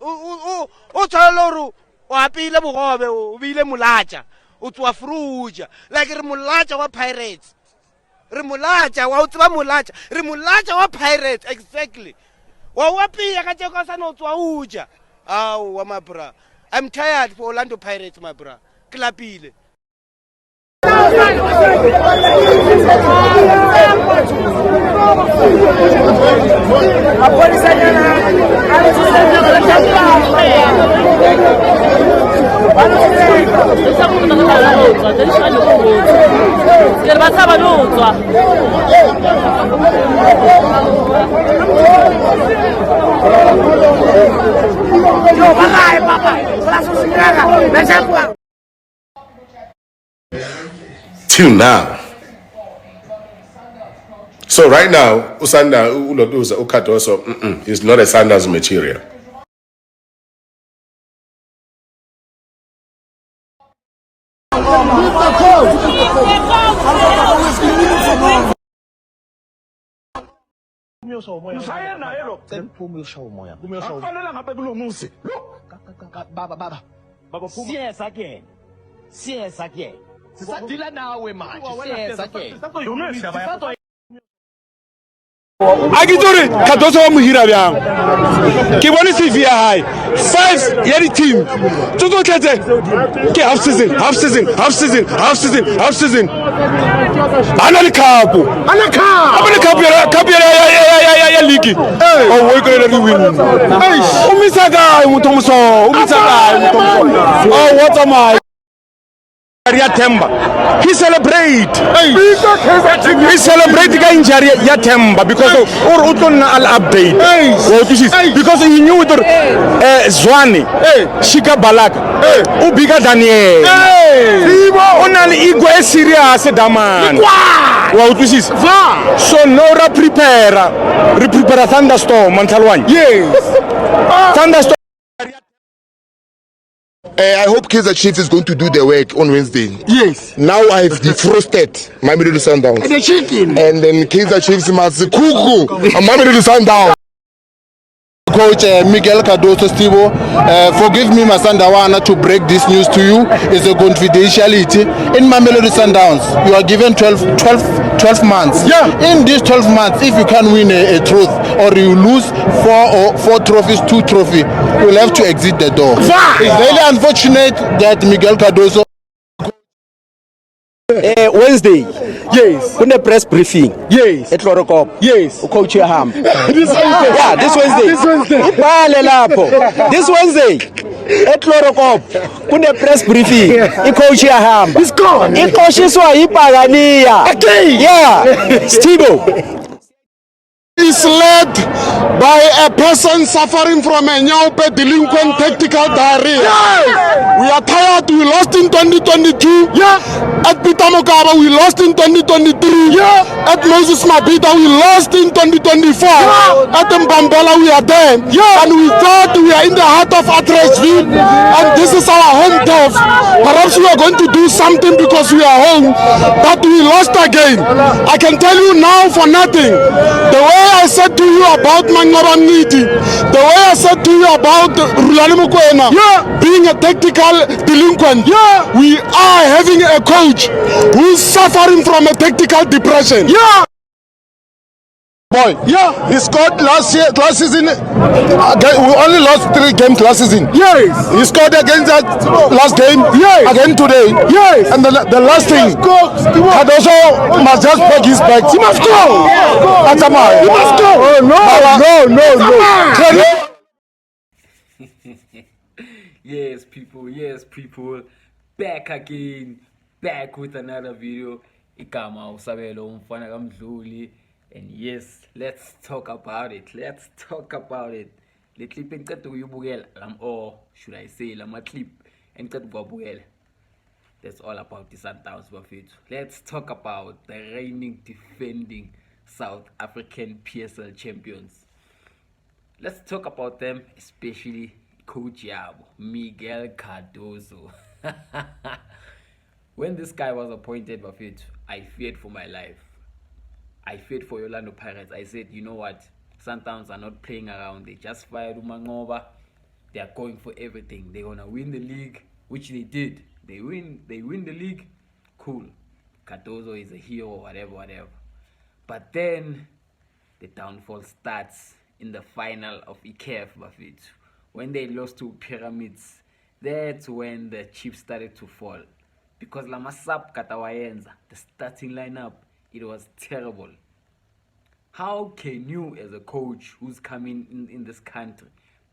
o tshwara o apile bogobe o bile molacha o tswa fruja like re molacha wa Pirates re molacha wa o tseba molacha re molacha wa Pirates exactly wa apia ka tsheko sa no tswa uja wa my bra. I'm tired for Orlando Pirates my bra ke lapile. Till now. So right now, Usanda Uloduza Ukadoso is not a Sanders material. Agitore Kadoso wa muhira byang ke bone CV ya hae 5 ya di team tsoto tletse ke half season ana le cup ya league oh we go to win umisa ga mutomso oh what am I Temba. He celebrate the injury ya Temba because or al update. Because he knew that Zwane, Shika Balak, Ubiga Daniel. Only Igwe serious daman. So Nora prepare thunderstorm Mantalwan. Yes. Thunderstorm. I hope Kaizer Chiefs is going to do their work on Wednesday. Yes. Now I have defrosted Mamelodi Sundowns. And the chicken. And then Kaizer Chiefs must cuckoo Mamelodi Sundowns. Coach Miguel Cardoso Stivo, forgive me, my Sandawana, to break this news to you. It's a confidentiality. In Mamelodi Sundowns, you are given 12 months. Yeah. In these 12 months, if you can win a truth or you lose four trophies, 2 trophies, you will have to exit the door. It's very unfortunate that Miguel Cardoso. Wednesday, Yes. kuna press briefing. Yes. At Lorocop. Yes. Coach Ham. This Wednesday. Yeah, this Wednesday. This Wednesday. Ibhale lapho. This Wednesday. At Lorocop. Kuna press briefing. Coach Ham. He's gone. Iqoshiswa iBhakaniya. Okay. Yeah. Stibo. Is led by a person suffering from a Nyaupe delinquent tactical diarrhea. Yeah. We are tired. We lost in 2022. Yeah. At Peter Mokaba, we lost in 2023. Yeah. At Moses Mabita, we lost in 2024. Yeah. At Mbambela, we are there. Yeah. And we thought we are in the heart of Atteridgeville, and this is our home turf. Perhaps we are going to do something because we are home, but we lost again. I can tell you now for nothing. The way I said to you about Mangoba Mniti, the way I said to you about Rulani Mukwena, Yeah. being a tactical delinquent, Yeah. we are having a coach who is suffering from a tactical depression. Yeah. Boy, Yeah. he scored last season. We only lost 3 games last season. Yes. He scored against that last game. Yes. Again today. Yes. And the last thing, Cardoso must just break his back. He must go. Atama. He must go. Oh, no. Yes, people, back again, back with another video. Igama usabelo umfana kaMdluli, and yes, let's talk about it. Le clip engicede ukuyibukela or should I say lama clip engicede ukuwabukela. That's all about the Sundowns bafethu. Let's talk about the reigning defending South African PSL champions. Let's talk about them, especially Coach Yabo, Miguel Cardoso. When this guy was appointed, Bafethu, I feared for my life. I feared for Orlando Pirates. I said, you know what? Sundowns are not playing around. They just fired Umangoba. They are going for everything. They're gonna win the league, which they did. They win the league. Cool. Cardozo is a hero, whatever. But then the downfall starts in the final of ICAF Bafit. When they lost to Pyramids, that's when the chips started to fall. Because Lamasap Katawayenza, the starting lineup, it was terrible. How can you, as a coach who's coming in this country,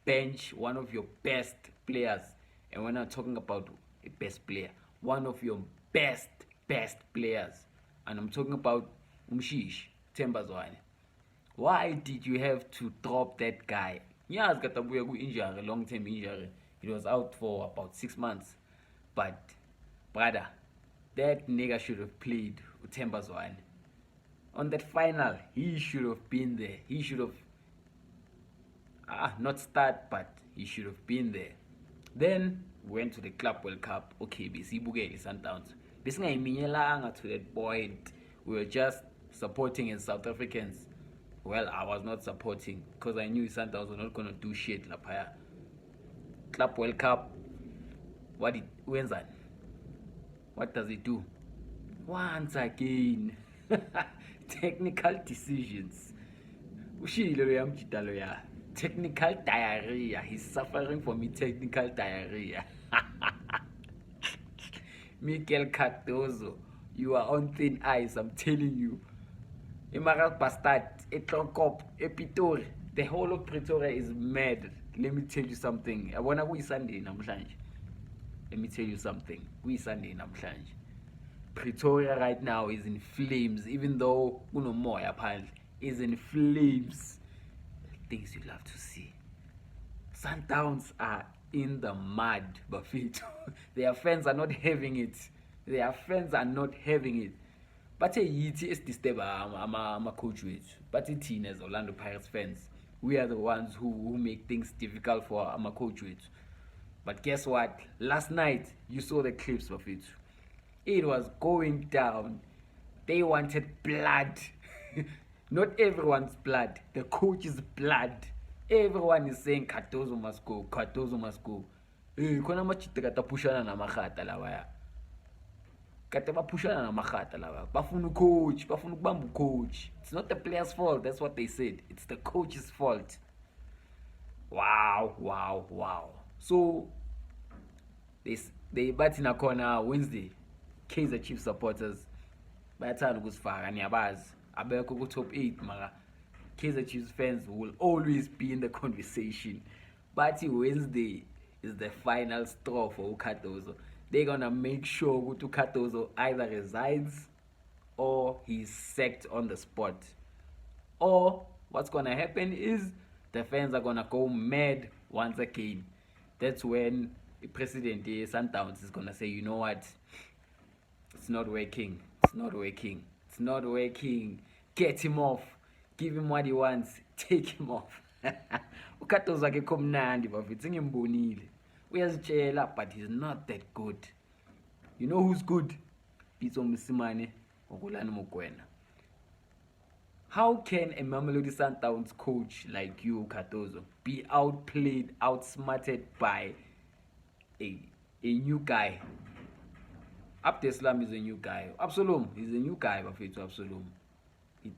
bench one of your best players? And we're not talking about a best player, one of your best players. And I'm talking about Umshish Tembazwane. Why did you have to drop that guy? Yeah, it's got a injury, long-term injury. He was out for about 6 months. But, brother, that nigga should have played Tembazwane. On that final, he should have been there. He should have, not start, but he should have been there. Then, we went to the Club World Cup. Okay, besibukele Sundowns. Besingayiminyelanga to that point. We were just supporting as South Africans. Well, I was not supporting because I knew Sundowns were not going to do shit. Club World Cup. When's that? What does it do? Once again, technical decisions. Technical diarrhea. He's suffering from technical diarrhea. Mikel Cardozo, you are on thin ice, I'm telling you. Emaral Bastard, Etlokop, Epitori, the whole of Pretoria is mad. Let me tell you something. I wanna go Sunday namhlanje. Let me tell you something. We Sunday namhlanje. Pretoria right now is in flames, even though Uno Moya is in flames. Things you love to see. Sundowns are in the mud, Bafito. Their fans are not having it. But yithi esidisturba ama coach wethu. But thina as Orlando Pirates fans, we are the ones who make things difficult for our coach wethu. But guess what? Last night you saw the clips of it. It was going down. They wanted blood. Not everyone's blood. The coach's blood. Everyone is saying Cardozo must go. Cardozo must go. Kona machite kata pushana na makhata lawaya. Kata ba pushana na makhata lawaya. Bafuna coach, bafuna kubamba coach. It's not the player's fault. That's what they said. It's the coach's fault. Wow. So they bat in a corner Wednesday. Kaizer Chiefs supporters bayathanda ukusifaka niyabazi abekho ku top 8 mara Kaizer Chiefs fans will always be in the conversation. But Wednesday is the final straw for Cardozo. They're gonna make sure Cardozo either resigns or he's sacked on the spot. Or what's gonna happen is the fans are gonna go mad once again. That's when the president Sundowns is gonna say, you know what? It's not working. Get him off. Give him what he wants. Take him off. Ukhatozo akekho mnandi bafethu ngimbonile. Uyazitshela but he's not that good. You know who's good? Pitso Mosimane okulana Mokoena. How can a Mamelodi Sundowns coach like you, Cardozo, be outplayed, outsmarted by a new guy? Abdeslam is a new guy. Absalom is a new guy, Bafethu Absalom.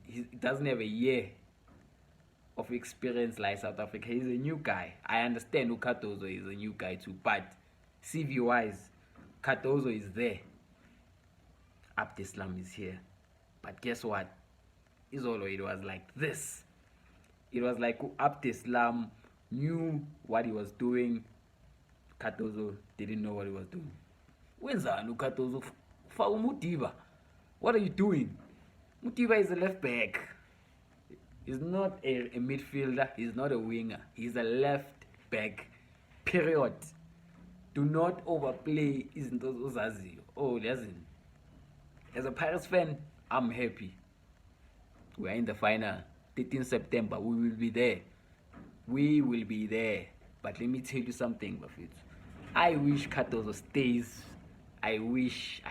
He doesn't have a year of experience like South Africa. He's a new guy. I understand Cardozo is a new guy too, but CV wise, Cardozo is there. Abdeslam is here. But guess what? It was like this. It was like Abdeslam knew what he was doing. Cardozo didn't know what he was doing. Wenzani Cardozo? Mutiba. What are you doing? Mutiba is a left back. He's not a midfielder. He's not a winger. He's a left back. Period. Do not overplay izinto ozaziyo. Oh, listen. As a Pirates fan, I'm happy. We are in the final. 13 September. We will be there. But let me tell you something, Bafethu. I wish Cardozo stays. I wish.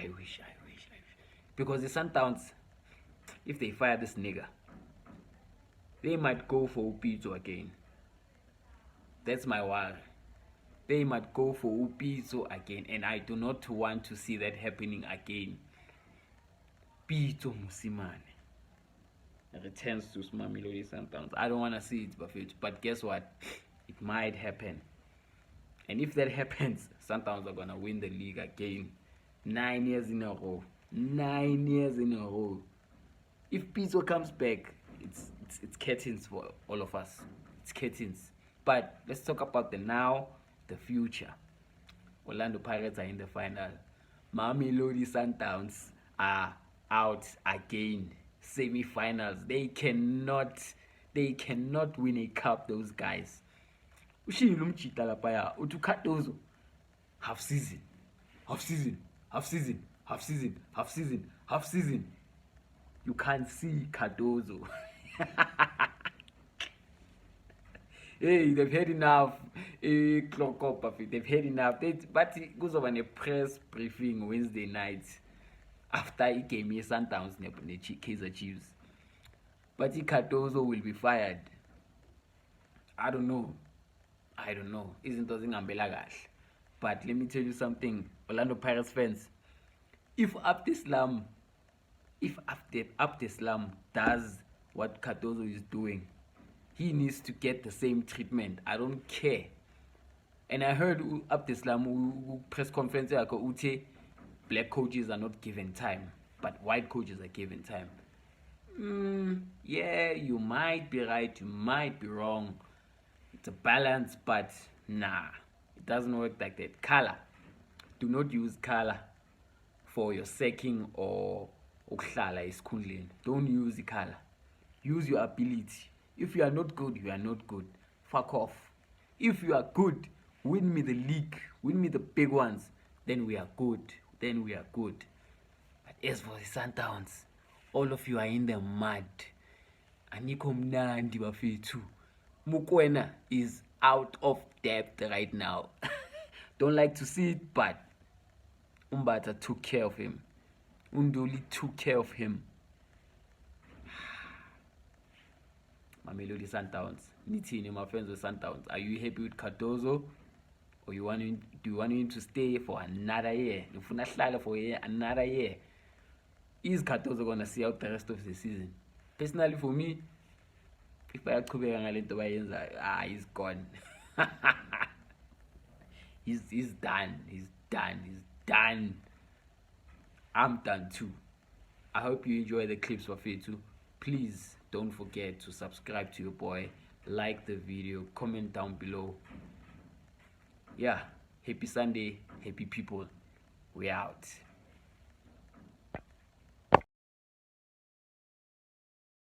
Because the Sundowns, if they fire this nigga, they might go for Upito again. That's my worry. they might go for Pitso again, and I do not want to see that happening again. Pitso Mosimane returns to Mamelodi Sundowns. I don't want to see it, Buffett, but guess what? It might happen. And if that happens, Sundowns are gonna win the league again. 9 years in a row. 9 years in a row. If Pitso comes back, it's curtains for all of us. It's curtains. But let's talk about the now, the future. Orlando Pirates are in the final. Mamelodi Sundowns are out again. Semi-finals. They cannot win a cup, those guys. Ushilo umjita lapha uthi uKhatozo half season. You can't see Cardozo. Hey, they've had enough. Clock up, they've had enough. But goes over a press briefing Wednesday night after he came here Sundowns ne Kaizer Chiefs. But Cardozo will be fired. I don't know. Isn't ngihambela kahle. But let me tell you something, Orlando Pirates fans. If Abdeslam does what Cardozo is doing, he needs to get the same treatment. I don't care. And I heard Abdeslam press conference uthi black coaches are not given time, but white coaches are given time. Yeah, you might be right, you might be wrong. It's a balance, but nah, it doesn't work like that. Color. Do not use color for your sacking or ukuhlala esikhundleni. Don't use the color. Use your ability. If you are not good, you are not good. Fuck off. If you are good, win me the league, win me the big ones, then we are good. But as for the Sundowns, all of you are in the mud. Anikho mnandi bafethu. Mokoena is out of depth right now. Don't like to see it, but Umbata took care of him. Unduli took care of him. Mamelodi Sundowns. Nithini, my friends with Sundowns. Are you happy with Cardozo? Or do you want him to stay for another year? For another year. Is Cardozo gonna see out the rest of the season? Personally, for me, if I could be he's gone. He's done. I'm done too. I hope you enjoy the clips for free too. Please don't forget to subscribe to your boy, like the video, comment down below. Yeah, happy Sunday, happy people. We out.